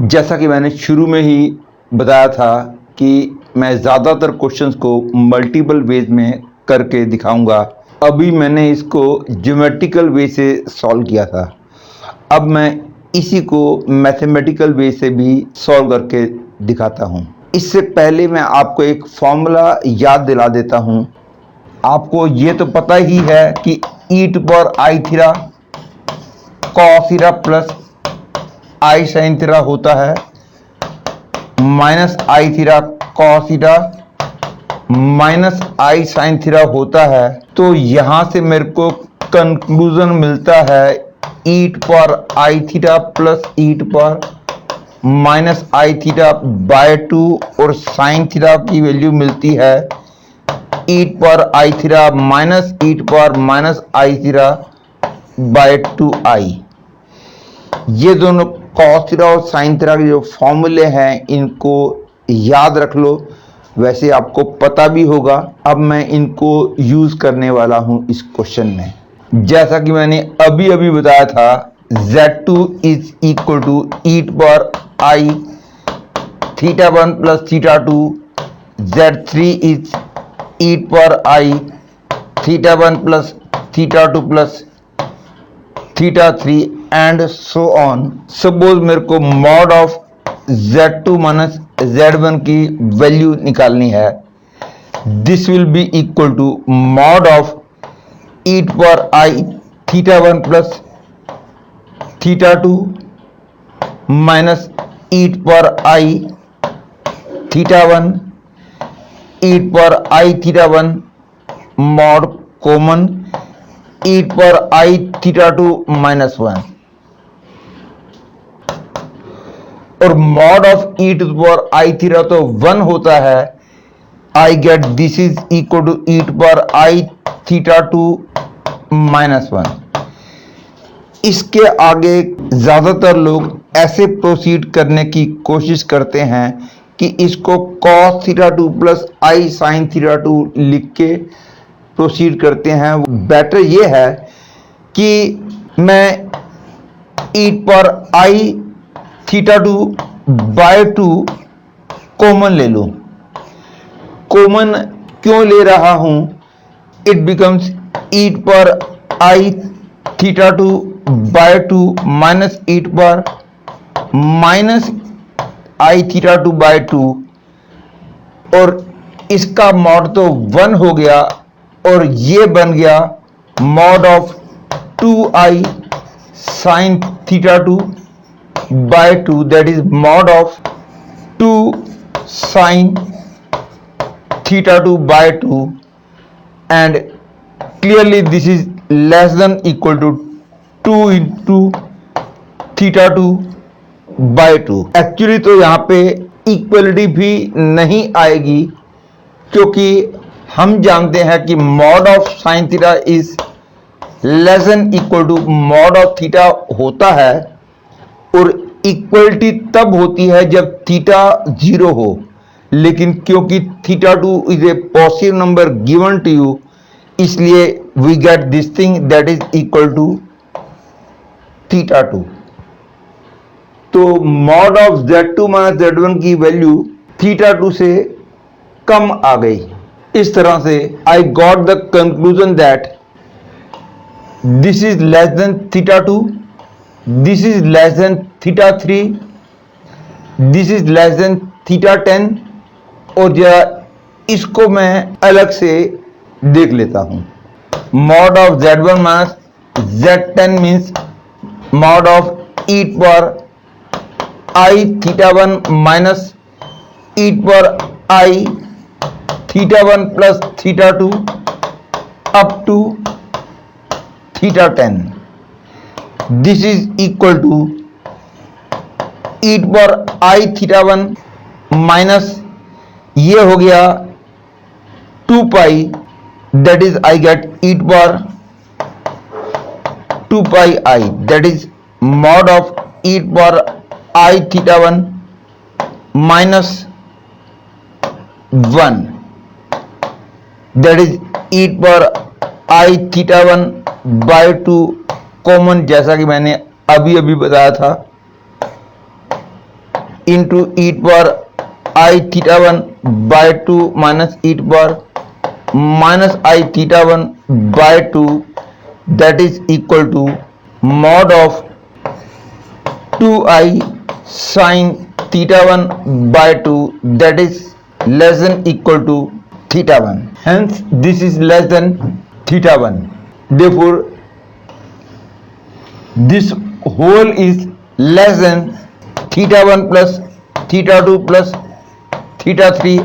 जैसा कि मैंने शुरू में ही बताया था कि मैं ज़्यादातर क्वेश्चंस को मल्टीपल वेज में करके दिखाऊंगा। अभी मैंने इसको ज्योमेट्रिकल वे से सॉल्व किया था, अब मैं इसी को मैथमेटिकल वे से भी सॉल्व करके दिखाता हूं। इससे पहले मैं आपको एक फॉर्मूला याद दिला देता हूं। आपको ये तो पता ही है कि e⁻i theta cos theta plus i sine theta होता है minus i theta cos theta minus i sine theta होता है। तो यहां से मेरे को कंक्लूजन मिलता है e⁻i theta plus e⁻ I theta by 2 और साइन थीटा की वैल्यू मिलती है e⁻i theta minus e⁻ I theta by 2i। ये दोनों कॉस थीटा और साइन थीटा के जो फॉर्मूले हैं इनको याद रख लो, वैसे आपको पता भी होगा। अब मैं इनको यूज करने वाला हूं इस क्वेश्चन में। जैसा कि मैंने अभी अभी बताया था, Z2 is equal to e⁻i theta 1 plus theta 2, Z3 is e⁻i theta 1 plus theta 2 plus theta 3 and so on. Suppose मेरे को mod of Z2 minus Z1 की वैल्यू निकालनी है। This will be equal to mod of e⁻i theta 1 plus theta 2 minus e⁻i theta 1 e⁻i theta 1 mod common e⁻i theta 2 minus 1 और mod of e⁻i theta तो 1 होता है। I get this is equal to e⁻i theta 2 minus 1। इसके आगे ज्यादातर लोग ऐसे proceed करने की कोशिश करते हैं कि इसको cos theta 2 plus i sine theta 2 लिख के प्रोसीड करते हैं। बेटर ये है कि मैं e⁻i थीटा 2 बाय 2 कॉमन ले लूं। कॉमन क्यों ले रहा हूं? It becomes e⁻i theta 2 by 2 minus minus i theta 2 by 2 और इसका मॉड तो 1 हो गया और ये बन गया mod of 2i sine theta 2 by 2, that is mod of 2 sine theta 2 by 2 and clearly this is less than equal to 2 into theta 2 by 2। Actually तो यहां पे इक्वलिटी भी नहीं आएगी, क्योंकि हम जानते हैं कि mod of sine theta is less than equal to mod of theta होता है और इक्वलिटी तब होती है जब थीटा 0 हो। लेकिन क्योंकि theta 2 is a positive number given to you, इसलिए we get this thing that is equal to theta 2। तो mod of Z2 minus Z1 की वैल्यू थीटा 2 से कम आ गई। इस तरह से I got the conclusion that this is less than theta 2, this is less than theta 3, this is less than theta 10 और जरा इसको मैं अलग से देख लेता हूं। Mod of Z1 minus Z10 means mod of e⁻i theta 1 minus e⁻i theta 1 plus theta 2 up to theta 10। This is equal to e⁻i theta 1 minus ये हो गया 2 pi, that is I get e⁻2 pi i, that is mod of e⁻i theta 1 minus 1, that is e⁻i theta 1 by 2 common, जैसा कि मैंने अभी अभी बताया था, into e power i theta one by two minus e power minus i theta one by two, that is equal to mod of 2i sin theta 1 by 2, that is less than equal to theta 1. Hence this is less than theta 1. Therefore this whole is less than theta 1 plus theta 2 plus theta 3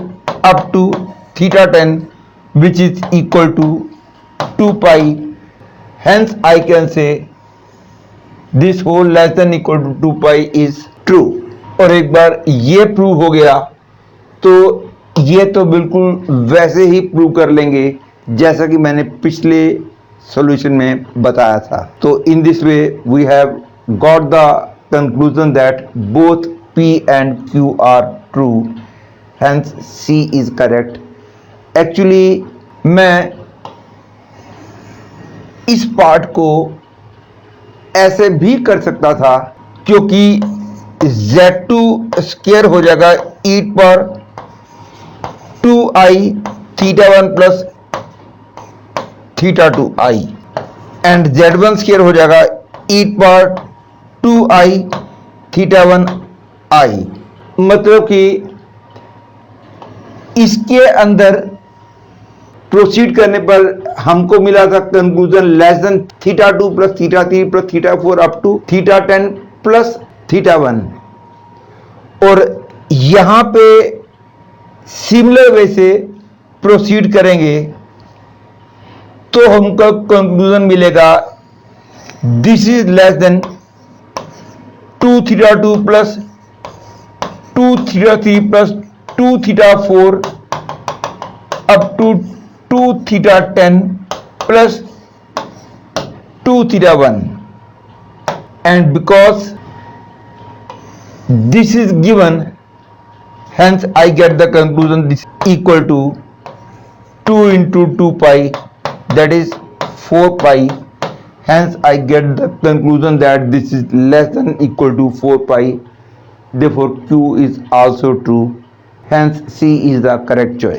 up to theta 10, which is equal to 2 pi. Hence I can say this whole less than equal to 2 pi is true. और एक बार ये prove हो गया तो ये तो बिल्कुल वैसे ही प्रूव कर लेंगे जैसा कि मैंने पिछले सॉल्यूशन में बताया था। तो in this way we have got the conclusion that both P and Q are true, hence C is correct. Actually मैं इस पार्ट को ऐसे भी कर सकता था, क्योंकि Z2 स्क्वायर हो जाएगा ई पर 2i theta 1 plus theta 2i and Z1 square हो जाएगा ई पर 2i थीटा 1i। मतलब कि इसके अंदर प्रोसीड करने पर हमको मिला था conclusion less than theta 2 plus theta 3 plus theta 4 up to theta 10 plus theta 1। और यहां पे सिमिलर वे से प्रोसीड करेंगे तो हमको कंक्लूजन मिलेगा this is less than 2 theta 2 plus 2 theta 3 plus 2 theta 4 up to 2 theta 10 plus 2 theta 1, and because this is given, hence I get the conclusion this is equal to 2 into 2 pi, that is 4 pi. Hence I get the conclusion that this is less than equal to 4 pi. Therefore Q is also true. Hence C is the correct choice.